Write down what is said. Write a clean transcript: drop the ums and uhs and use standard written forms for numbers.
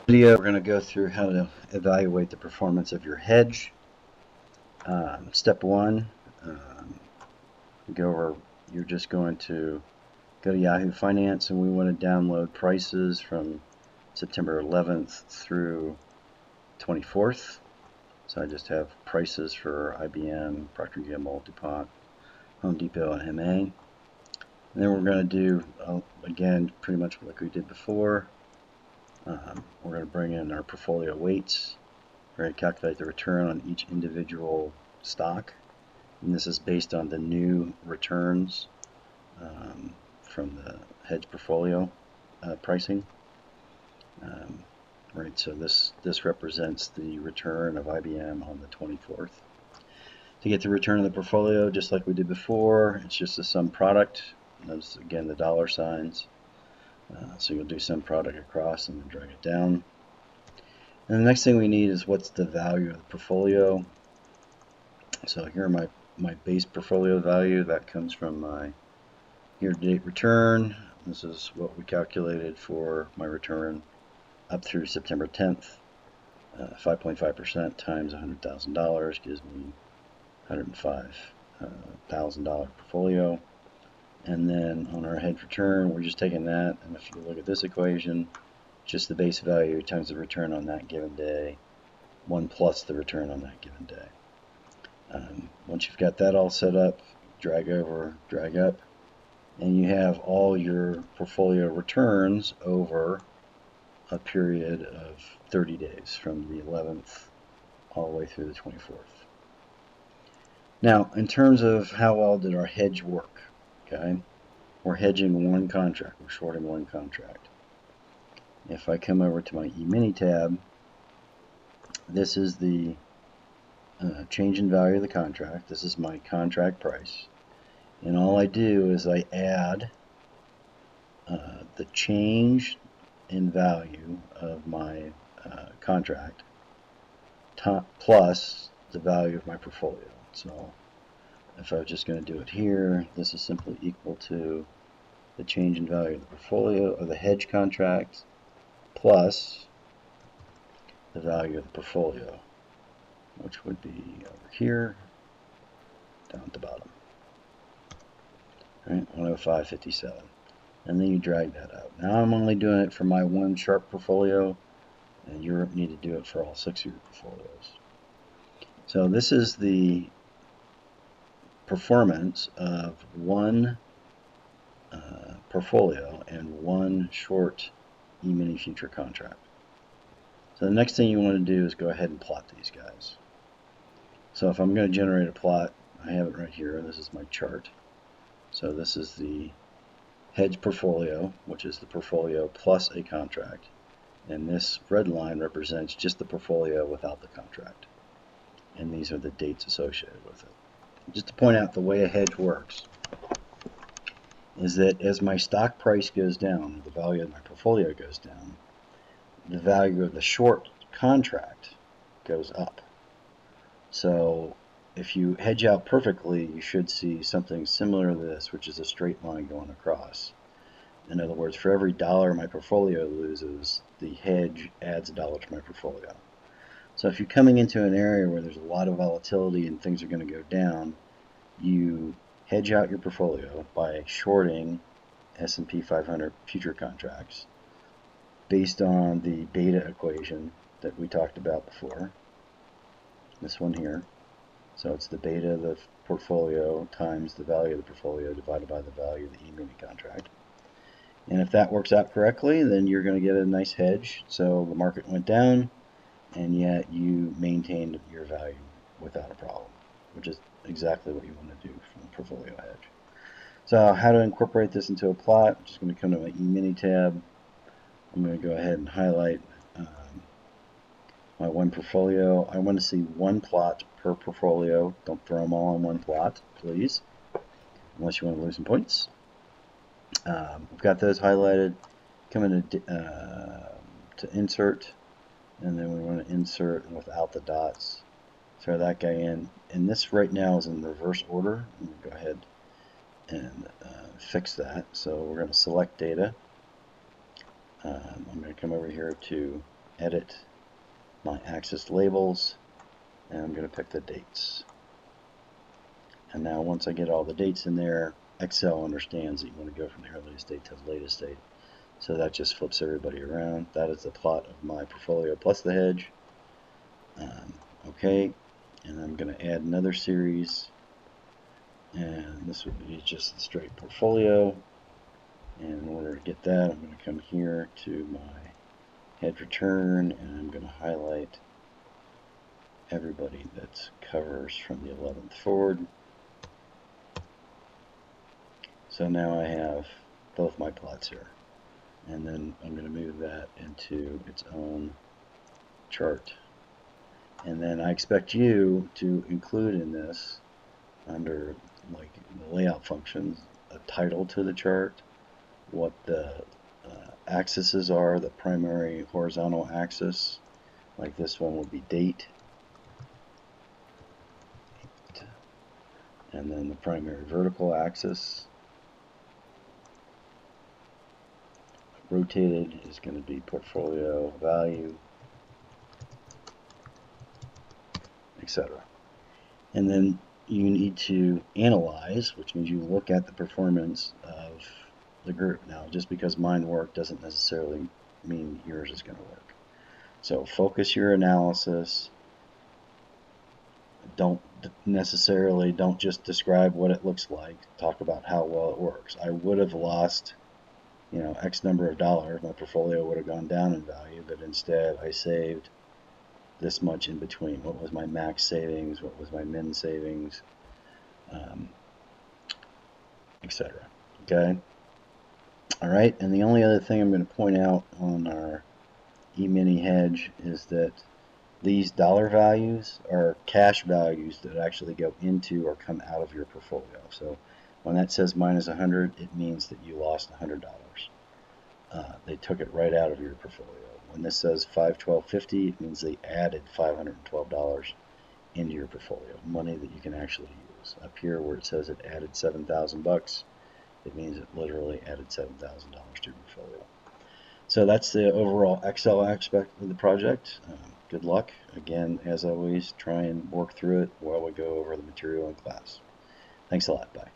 Video, we're going to go through how to evaluate the performance of your hedge. Step one, go over. You're just going to go to Yahoo Finance, and we want to download prices from September 11th through 24th. So I just have prices for IBM, Procter & Gamble, DuPont, Home Depot, and MA. And then we're going to do, again, pretty much like we did before. We're going to bring in our portfolio weights. We're going to calculate the return on each individual stock. And this is based on the new returns from the hedge portfolio pricing. Right, so this represents the return of IBM on the 24th. To get the return of the portfolio, just like we did before, it's just a sum product. Notice again the dollar signs. So you'll do sum product across and then drag it down. And the next thing we need is what's the value of the portfolio. So here are my base portfolio value. That comes from my year-to-date return. This is what we calculated for my return up through September 10th. 5.5% times $100,000 gives me $105,000 portfolio. And then on our hedge return, we're just taking that, and if you look at this equation, just the base value times the return on that given day, 1 plus the return on that given day. Once you've got that all set up, drag over, drag up, and you have all your portfolio returns over a period of 30 days from the 11th all the way through the 24th. Now, in terms of how well did our hedge work, okay, we're hedging one contract, we're shorting one contract. If I come over to my E-mini tab, this is the change in value of the contract. This is my contract price. And all I do is I add the change in value of my contract plus the value of my portfolio. So if I was just going to do it here, this is simply equal to the change in value of the portfolio of the hedge contract plus the value of the portfolio, which would be over here down at the bottom. Right, 105.57. And then you drag that out. Now I'm only doing it for my one sharp portfolio, and you need to do it for all 6 of your portfolios. So this is the performance of one portfolio and one short E-mini future contract. So the next thing you want to do is go ahead and plot these guys. So if I'm going to generate a plot, I have it right here. This is my chart. So this is the hedge portfolio, which is the portfolio plus a contract. And this red line represents just the portfolio without the contract. And these are the dates associated with it. Just to point out the way a hedge works is that as my stock price goes down, the value of my portfolio goes down, the value of the short contract goes up. So if you hedge out perfectly, you should see something similar to this, which is a straight line going across. In other words, for every dollar my portfolio loses, the hedge adds $1 to my portfolio. So if you're coming into an area where there's a lot of volatility and things are going to go down, you hedge out your portfolio by shorting S&P 500 future contracts based on the beta equation that we talked about before, this one here. So it's the beta of the portfolio times the value of the portfolio divided by the value of the E-mini contract. And if that works out correctly, then you're going to get a nice hedge. So the market went down, and yet you maintained your value without a problem, which is exactly what you want to do from a portfolio hedge. So how to incorporate this into a plot? I'm just going to come to my E-mini tab. I'm going to go ahead and highlight my one portfolio. I want to see one plot per portfolio. Don't throw them all on one plot, please, unless you want to lose some points. We've got those highlighted. Come into to insert, and then we want to insert without the dots. Throw that guy in. And this right now is in reverse order. I'm going to go ahead and fix that. So we're going to select data. I'm going to come over here to edit my axis labels, and I'm going to pick the dates. And now once I get all the dates in there, Excel understands that you want to go from the earliest date to the latest date. So that just flips everybody around. That is the plot of my portfolio plus the hedge. Okay, and I'm going to add another series, and this would be just the straight portfolio. And in order to get that, I'm going to come here to my hedge return, and I'm going to highlight everybody that covers from the 11th forward. So now I have both my plots here. And then I'm going to move that into its own chart. And then I expect you to include in this, under like the layout functions, a title to the chart, what the axes are, the primary horizontal axis, like this one would be date, and then the primary vertical axis, rotated is going to be portfolio value, etc. And then you need to analyze, which means you look at the performance of the group. Now, just because mine worked doesn't necessarily mean yours is going to work. So focus your analysis. Don't just describe what it looks like. Talk about how well it works. I would have lost, X number of dollars. My portfolio would have gone down in value, but instead I saved this much in between. What was my max savings? What was my min savings? Etc. Okay. All right. And the only other thing I'm going to point out on our E-mini hedge is that these dollar values are cash values that actually go into or come out of your portfolio. So when that says minus 100, it means that you lost $100. They took it right out of your portfolio. When this says 512.50, it means they added $512 into your portfolio, money that you can actually use. Up here where it says it added 7,000 bucks, it means it literally added $7,000 to your portfolio. So that's the overall Excel aspect of the project. Good luck. Again, as always, try and work through it while we go over the material in class. Thanks a lot. Bye.